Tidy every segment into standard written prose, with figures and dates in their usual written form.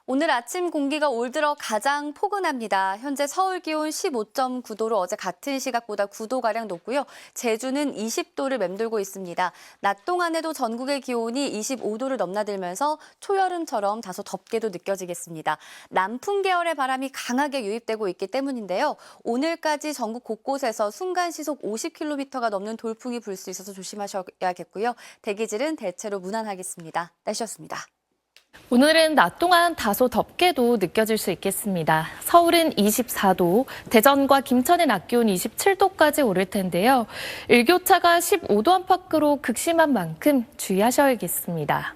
오늘 아침 공기가 올 들어 가장 포근합니다. 현재 서울 기온 15.9도로 어제 같은 시각보다 9도가량 높고요. 제주는 20도를 맴돌고 있습니다. 낮 동안에도 전국의 기온이 25도를 넘나들면서 초여름처럼 다소 덥게도 느껴지겠습니다. 남풍 계열의 바람이 강하게 유입되고 있기 때문인데요. 오늘까지 전국 곳곳에서 순간 시속 50km가 넘는 돌풍이 불 수 있어서 조심하셔야겠고요. 대기질은 대체로 무난하겠습니다. 날씨였습니다. 오늘은 낮 동안 다소 덥게도 느껴질 수 있겠습니다. 서울은 24도, 대전과 김천의 낮 기온 27도까지 오를 텐데요. 일교차가 15도 안팎으로 극심한 만큼 주의하셔야겠습니다.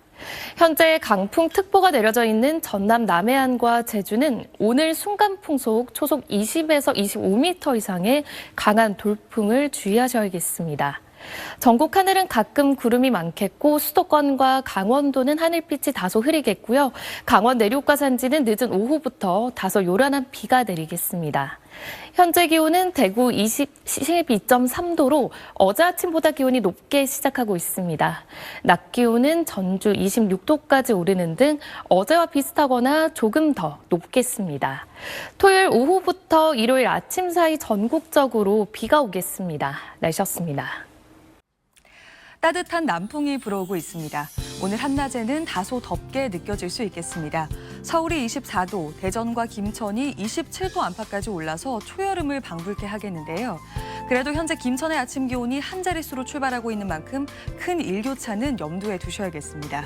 현재 강풍특보가 내려져 있는 전남 남해안과 제주는 오늘 순간풍속 초속 20에서 25m 이상의 강한 돌풍을 주의하셔야겠습니다. 전국 하늘은 가끔 구름이 많겠고 수도권과 강원도는 하늘빛이 다소 흐리겠고요. 강원 내륙과 산지는 늦은 오후부터 다소 요란한 비가 내리겠습니다. 현재 기온은 대구 12.3도로 어제 아침보다 기온이 높게 시작하고 있습니다. 낮 기온은 전주 26도까지 오르는 등 어제와 비슷하거나 조금 더 높겠습니다. 토요일 오후부터 일요일 아침 사이 전국적으로 비가 오겠습니다. 날씨였습니다. 따뜻한 남풍이 불어오고 있습니다. 오늘 한낮에는 다소 덥게 느껴질 수 있겠습니다. 서울이 24도, 대전과 김천이 27도 안팎까지 올라서 초여름을 방불케 하겠는데요. 그래도 현재 김천의 아침 기온이 한 자릿수로 출발하고 있는 만큼 큰 일교차는 염두에 두셔야겠습니다.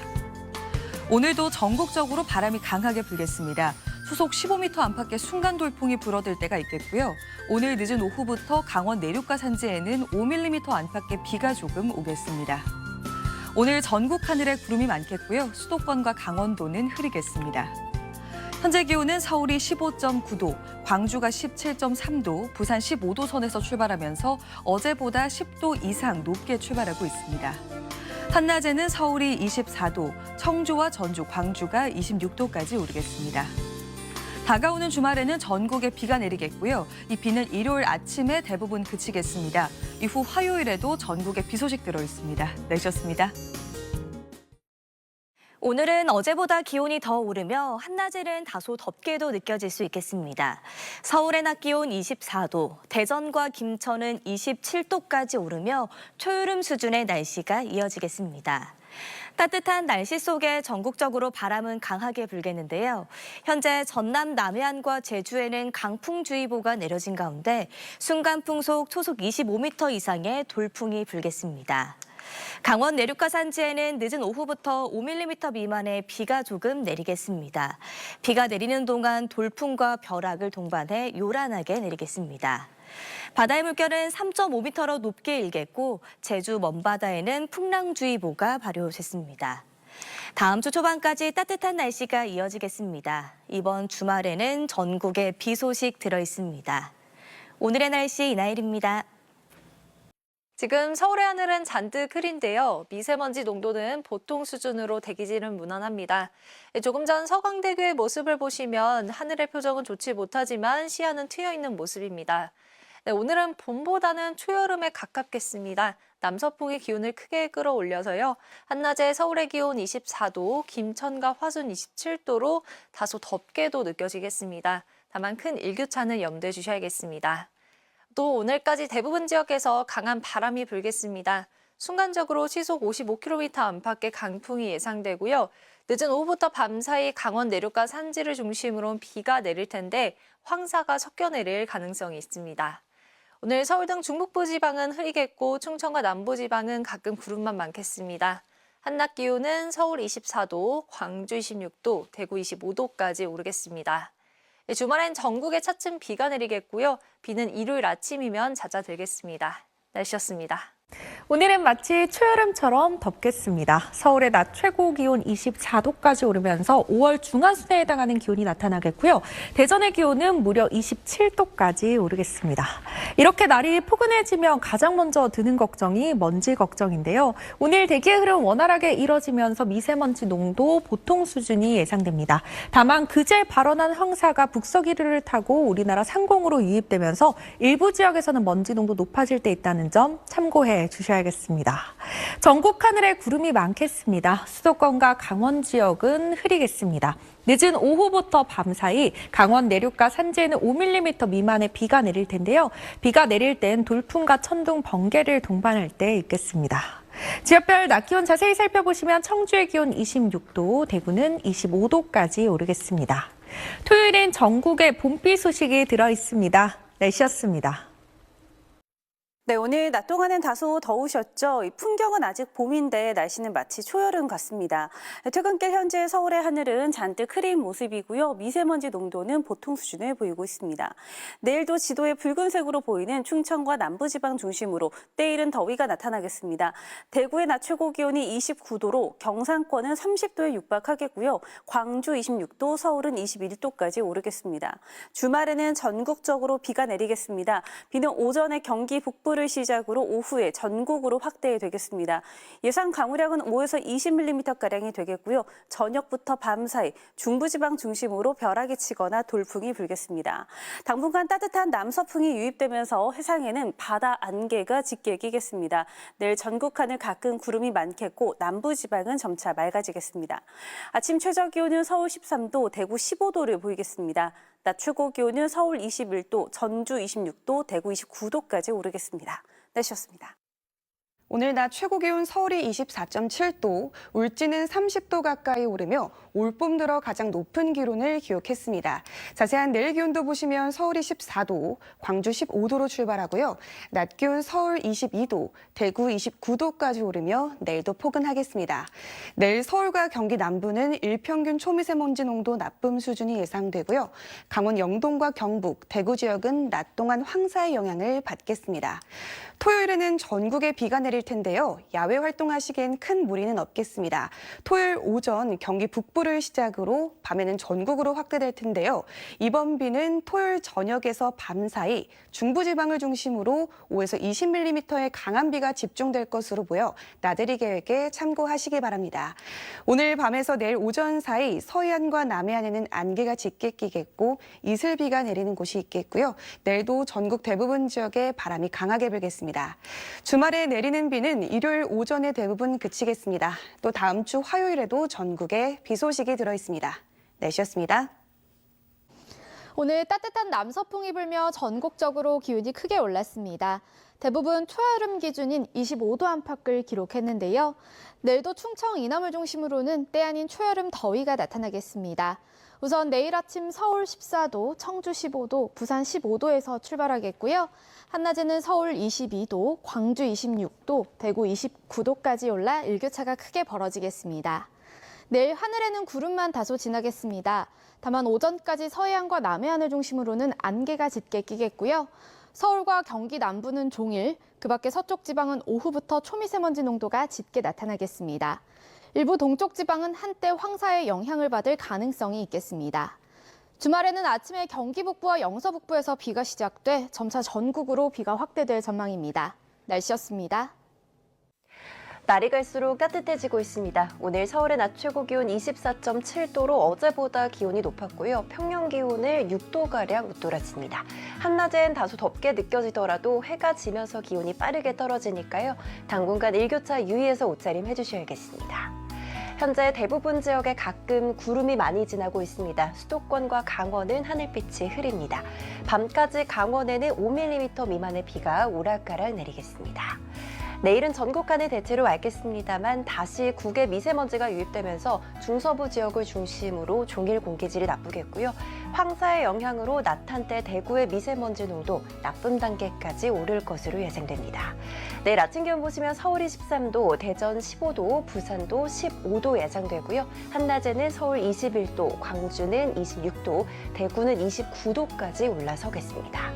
오늘도 전국적으로 바람이 강하게 불겠습니다. 수속 15m 안팎의 순간 돌풍이 불어들 때가 있겠고요. 오늘 늦은 오후부터 강원 내륙과 산지에는 5mm 안팎의 비가 조금 오겠습니다. 오늘 전국 하늘에 구름이 많겠고요. 수도권과 강원도는 흐리겠습니다. 현재 기온은 서울이 15.9도, 광주가 17.3도, 부산 15도 선에서 출발하면서 어제보다 10도 이상 높게 출발하고 있습니다. 한낮에는 서울이 24도, 청주와 전주, 광주가 26도까지 오르겠습니다. 다가오는 주말에는 전국에 비가 내리겠고요. 이 비는 일요일 아침에 대부분 그치겠습니다. 이후 화요일에도 전국에 비 소식 들어 있습니다. 날씨였습니다. 오늘은 어제보다 기온이 더 오르며 한낮에는 다소 덥게도 느껴질 수 있겠습니다. 서울의 낮 기온 24도, 대전과 김천은 27도까지 오르며 초여름 수준의 날씨가 이어지겠습니다. 따뜻한 날씨 속에 전국적으로 바람은 강하게 불겠는데요. 현재 전남 남해안과 제주에는 강풍주의보가 내려진 가운데 순간풍속 초속 25m 이상의 돌풍이 불겠습니다. 강원 내륙과 산지에는 늦은 오후부터 5mm 미만의 비가 조금 내리겠습니다. 비가 내리는 동안 돌풍과 벼락을 동반해 요란하게 내리겠습니다. 바다의 물결은 3.5m로 높게 일겠고 제주 먼바다에는 풍랑주의보가 발효됐습니다. 다음 주 초반까지 따뜻한 날씨가 이어지겠습니다. 이번 주말에는 전국에 비 소식 들어 있습니다. 오늘의 날씨 이나일입니다. 지금 서울의 하늘은 잔뜩 흐린데요. 미세먼지 농도는 보통 수준으로 대기질은 무난합니다. 조금 전 서강대교의 모습을 보시면 하늘의 표정은 좋지 못하지만 시야는 트여있는 모습입니다. 네, 오늘은 봄보다는 초여름에 가깝겠습니다. 남서풍이 기온을 크게 끌어올려서요. 한낮에 서울의 기온 24도, 김천과 화순 27도로 다소 덥게도 느껴지겠습니다. 다만 큰 일교차는 염두에 주셔야겠습니다. 또 오늘까지 대부분 지역에서 강한 바람이 불겠습니다. 순간적으로 시속 55km 안팎의 강풍이 예상되고요. 늦은 오후부터 밤사이 강원 내륙과 산지를 중심으로 비가 내릴 텐데 황사가 섞여 내릴 가능성이 있습니다. 오늘 서울 등 중북부 지방은 흐리겠고 충청과 남부 지방은 가끔 구름만 많겠습니다. 한낮 기온은 서울 24도, 광주 26도, 대구 25도까지 오르겠습니다. 주말엔 전국에 차츰 비가 내리겠고요. 비는 일요일 아침이면 잦아들겠습니다. 날씨였습니다. 오늘은 마치 초여름처럼 덥겠습니다. 서울의 낮 최고 기온 24도까지 오르면서 5월 중하순에 해당하는 기온이 나타나겠고요. 대전의 기온은 무려 27도까지 오르겠습니다. 이렇게 날이 포근해지면 가장 먼저 드는 걱정이 먼지 걱정인데요. 오늘 대기의 흐름 원활하게 이뤄지면서 미세먼지 농도 보통 수준이 예상됩니다. 다만 그제 발원한 황사가 북서기류를 타고 우리나라 상공으로 유입되면서 일부 지역에서는 먼지 농도 높아질 때 있다는 점 참고해 주셔야 주셔야겠습니다. 전국 하늘에 구름이 많겠습니다. 수도권과 강원 지역은 흐리겠습니다. 늦은 오후부터 밤 사이 강원 내륙과 산지에는 5mm 미만의 비가 내릴 텐데요. 비가 내릴 땐 돌풍과 천둥, 번개를 동반할 때 있겠습니다. 지역별 낮 기온 자세히 살펴보시면 청주의 기온 26도, 대구는 25도까지 오르겠습니다. 토요일엔 전국에 봄비 소식이 들어있습니다. 날씨였습니다. 네, 오늘 낮 동안엔 다소 더우셨죠? 이 풍경은 아직 봄인데 날씨는 마치 초여름 같습니다. 퇴근길 현재 서울의 하늘은 잔뜩 흐린 모습이고요. 미세먼지 농도는 보통 수준을 보이고 있습니다. 내일도 지도에 붉은색으로 보이는 충청과 남부지방 중심으로 때이른 더위가 나타나겠습니다. 대구의 낮 최고 기온이 29도로 경상권은 30도에 육박하겠고요. 광주 26도, 서울은 21도까지 오르겠습니다. 주말에는 전국적으로 비가 내리겠습니다. 비는 오전에 경기 북부를 시작으로 오후에 전국으로 확대되겠습니다. 예상 강우량은 5에서 20mm가량이 되겠고요. 저녁부터 밤 사이 중부지방 중심으로 벼락이 치거나 돌풍이 불겠습니다. 당분간 따뜻한 남서풍이 유입되면서 해상에는 바다 안개가 짙게 끼겠습니다. 내일 전국 하늘 가끔 구름이 많겠고 남부지방은 점차 맑아지겠습니다. 아침 최저 기온은 서울 13도, 대구 15도를 보이겠습니다. 낮 최고 기온은 서울 21도, 전주 26도, 대구 29도까지 오르겠습니다. 날씨였습니다. 오늘 낮 최고 기온 서울이 24.7도, 울진은 30도 가까이 오르며 올봄 들어 가장 높은 기온을 기록했습니다. 자세한 내일 기온도 보시면 서울이 14도, 광주 15도로 출발하고요. 낮 기온 서울 22도, 대구 29도까지 오르며 내일도 포근하겠습니다. 내일 서울과 경기 남부는 일평균 초미세먼지 농도 나쁨 수준이 예상되고요. 강원 영동과 경북, 대구 지역은 낮 동안 황사의 영향을 받겠습니다. 토요일에는 전국에 비가 내릴 텐데요. 야외 활동하시기엔 큰 무리는 없겠습니다. 토요일 오전 경기 북부를 시작으로 밤에는 전국으로 확대될 텐데요. 이번 비는 토요일 저녁에서 밤 사이 중부지방을 중심으로 5에서 20mm의 강한 비가 집중될 것으로 보여 나들이 계획에 참고하시기 바랍니다. 오늘 밤에서 내일 오전 사이 서해안과 남해안에는 안개가 짙게 끼겠고 이슬비가 내리는 곳이 있겠고요. 내일도 전국 대부분 지역에 바람이 강하게 불겠습니다. 주말에 내리는 비는 일요일 오전에 대부분 그치겠습니다. 또 다음 주 화요일에도 전국에 비 소식이 들어있습니다. 날씨였습니다. 오늘 따뜻한 남서풍이 불며 전국적으로 기온이 크게 올랐습니다. 대부분 초여름 기준인 25도 안팎을 기록했는데요. 내일도 충청 이남을 중심으로는 때 아닌 초여름 더위가 나타나겠습니다. 우선 내일 아침 서울 14도, 청주 15도, 부산 15도에서 출발하겠고요. 한낮에는 서울 22도, 광주 26도, 대구 29도까지 올라 일교차가 크게 벌어지겠습니다. 내일 하늘에는 구름만 다소 지나겠습니다. 다만 오전까지 서해안과 남해안을 중심으로는 안개가 짙게 끼겠고요. 서울과 경기 남부는 종일, 그 밖에 서쪽 지방은 오후부터 초미세먼지 농도가 짙게 나타나겠습니다. 일부 동쪽 지방은 한때 황사의 영향을 받을 가능성이 있겠습니다. 주말에는 아침에 경기 북부와 영서 북부에서 비가 시작돼 점차 전국으로 비가 확대될 전망입니다. 날씨였습니다. 날이 갈수록 따뜻해지고 있습니다. 오늘 서울의 낮 최고 기온 24.7도로 어제보다 기온이 높았고요. 평년 기온을 6도가량 웃돌았습니다. 한낮엔 다소 덥게 느껴지더라도 해가 지면서 기온이 빠르게 떨어지니까요. 당분간 일교차 유의해서 옷차림 해주셔야겠습니다. 현재 대부분 지역에 가끔 구름이 많이 지나고 있습니다. 수도권과 강원은 하늘빛이 흐립니다. 밤까지 강원에는 5mm 미만의 비가 오락가락 내리겠습니다. 내일은 전국 하늘 대체로 맑겠습니다만 다시 국외 미세먼지가 유입되면서 중서부 지역을 중심으로 종일 공기질이 나쁘겠고요. 황사의 영향으로 낮 한때 대구의 미세먼지 농도 나쁨 단계까지 오를 것으로 예상됩니다. 내일 아침 기온 보시면 서울이 13도, 대전 15도, 부산도 15도 예상되고요. 한낮에는 서울 21도, 광주는 26도, 대구는 29도까지 올라서겠습니다.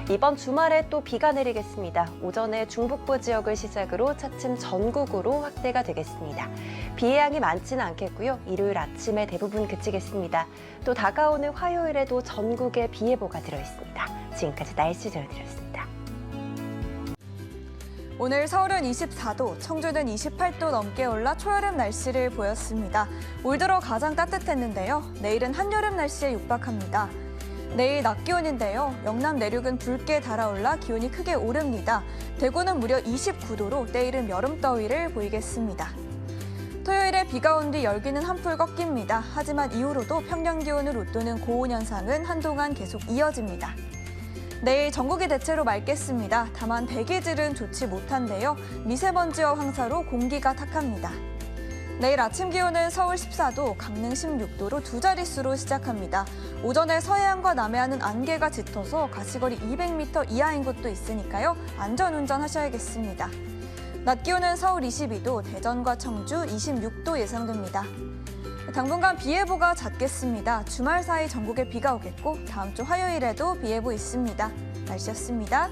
이번 주말에 또 비가 내리겠습니다. 오전에 중북부 지역을 시작으로 차츰 전국으로 확대가 되겠습니다. 비의 양이 많지는 않겠고요. 일요일 아침에 대부분 그치겠습니다. 또 다가오는 화요일에도 전국에 비 예보가 들어있습니다. 지금까지 날씨 전해드렸습니다. 오늘 서울은 24도, 청주는 28도 넘게 올라 초여름 날씨를 보였습니다. 올 들어 가장 따뜻했는데요. 내일은 한여름 날씨에 육박합니다. 내일 낮 기온인데요. 영남 내륙은 붉게 달아올라 기온이 크게 오릅니다. 대구는 무려 29도로 내일은 여름더위를 보이겠습니다. 토요일에 비가 온 뒤 열기는 한풀 꺾입니다. 하지만 이후로도 평년 기온을 웃도는 고온 현상은 한동안 계속 이어집니다. 내일 전국이 대체로 맑겠습니다. 다만 대기질은 좋지 못한데요. 미세먼지와 황사로 공기가 탁합니다. 내일 아침 기온은 서울 14도, 강릉 16도로 두 자릿수로 시작합니다. 오전에 서해안과 남해안은 안개가 짙어서 가시거리 200m 이하인 곳도 있으니까요. 안전운전 하셔야겠습니다. 낮 기온은 서울 22도, 대전과 청주 26도 예상됩니다. 당분간 비 예보가 잦겠습니다. 주말 사이 전국에 비가 오겠고 다음 주 화요일에도 비 예보 있습니다. 날씨였습니다.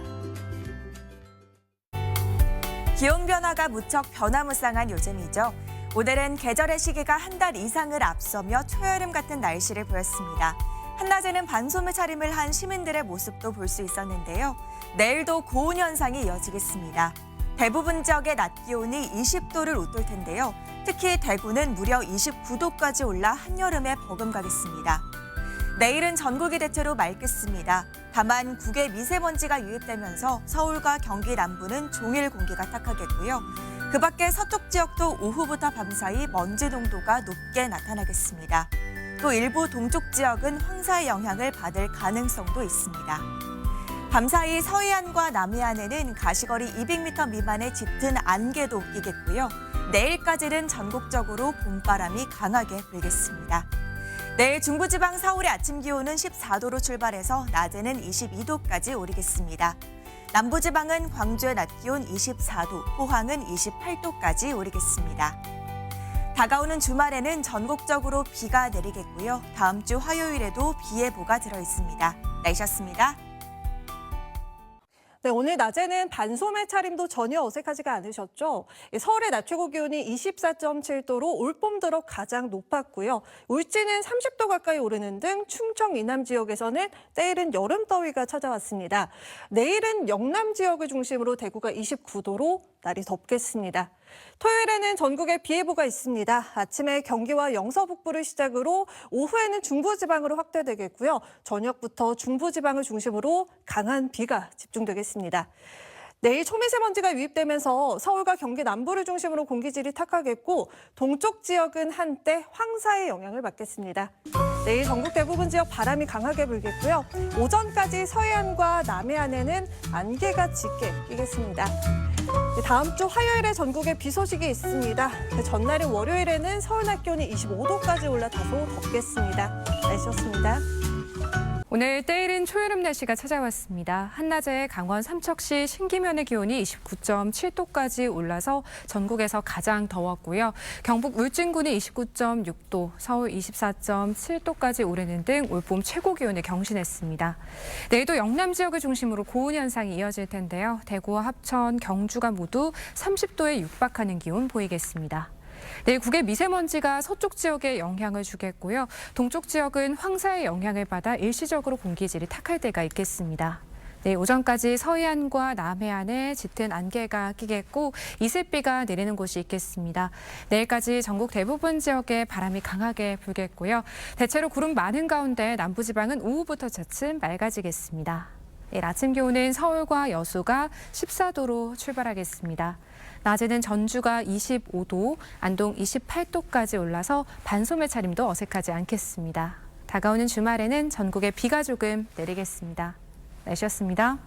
기온 변화가 무척 변화무쌍한 요즘이죠. 오늘은 계절의 시기가 한 달 이상을 앞서며 초여름 같은 날씨를 보였습니다. 한낮에는 반소매 차림을 한 시민들의 모습도 볼 수 있었는데요. 내일도 고온 현상이 이어지겠습니다. 대부분 지역의 낮 기온이 20도를 웃돌 텐데요. 특히 대구는 무려 29도까지 올라 한여름에 버금가겠습니다. 내일은 전국이 대체로 맑겠습니다. 다만 국외 미세먼지가 유입되면서 서울과 경기 남부는 종일 공기가 탁하겠고요. 그 밖에 서쪽 지역도 오후부터 밤사이 먼지 농도가 높게 나타나겠습니다. 또 일부 동쪽 지역은 황사의 영향을 받을 가능성도 있습니다. 밤사이 서해안과 남해안에는 가시거리 200m 미만의 짙은 안개도 끼겠고요. 내일까지는 전국적으로 봄바람이 강하게 불겠습니다. 내일 중부지방 서울의 아침 기온은 14도로 출발해서 낮에는 22도까지 오르겠습니다. 남부지방은 광주의 낮 기온 24도, 포항은 28도까지 오르겠습니다. 다가오는 주말에는 전국적으로 비가 내리겠고요. 다음 주 화요일에도 비 예보가 들어있습니다. 날씨였습니다. 네, 오늘 낮에는 반소매 차림도 전혀 어색하지가 않으셨죠? 서울의 낮 최고 기온이 24.7도로 올봄 들어 가장 높았고요. 울진은 30도 가까이 오르는 등 충청 이남 지역에서는 때이른 여름더위가 찾아왔습니다. 내일은 영남 지역을 중심으로 대구가 29도로 날이 덥겠습니다. 토요일에는 전국에 비 예보가 있습니다. 아침에 경기와 영서 북부를 시작으로 오후에는 중부지방으로 확대되겠고요. 저녁부터 중부지방을 중심으로 강한 비가 집중되겠습니다. 내일 초미세먼지가 유입되면서 서울과 경기 남부를 중심으로 공기질이 탁하겠고 동쪽 지역은 한때 황사의 영향을 받겠습니다. 내일 전국 대부분 지역 바람이 강하게 불겠고요. 오전까지 서해안과 남해안에는 안개가 짙게 끼겠습니다. 다음 주 화요일에 전국에 비 소식이 있습니다. 전날인 월요일에는 서울 낮 기온이 25도까지 올라 다소 덥겠습니다. 날씨였습니다. 오늘 때이른 초여름 날씨가 찾아왔습니다. 한낮에 강원 삼척시 신기면의 기온이 29.7도까지 올라서 전국에서 가장 더웠고요. 경북 울진군이 29.6도, 서울 24.7도까지 오르는 등 올봄 최고 기온을 경신했습니다. 내일도 영남 지역을 중심으로 고온 현상이 이어질 텐데요. 대구와 합천, 경주가 모두 30도에 육박하는 기온 보이겠습니다. 내일 국외 미세먼지가 서쪽 지역에 영향을 주겠고요. 동쪽 지역은 황사의 영향을 받아 일시적으로 공기질이 탁할 때가 있겠습니다. 내일 오전까지 서해안과 남해안에 짙은 안개가 끼겠고 이슬비가 내리는 곳이 있겠습니다. 내일까지 전국 대부분 지역에 바람이 강하게 불겠고요. 대체로 구름 많은 가운데 남부지방은 오후부터 차츰 맑아지겠습니다. 내일 아침 기온은 서울과 여수가 14도로 출발하겠습니다. 낮에는 전주가 25도, 안동 28도까지 올라서 반소매 차림도 어색하지 않겠습니다. 다가오는 주말에는 전국에 비가 조금 내리겠습니다. 날씨였습니다.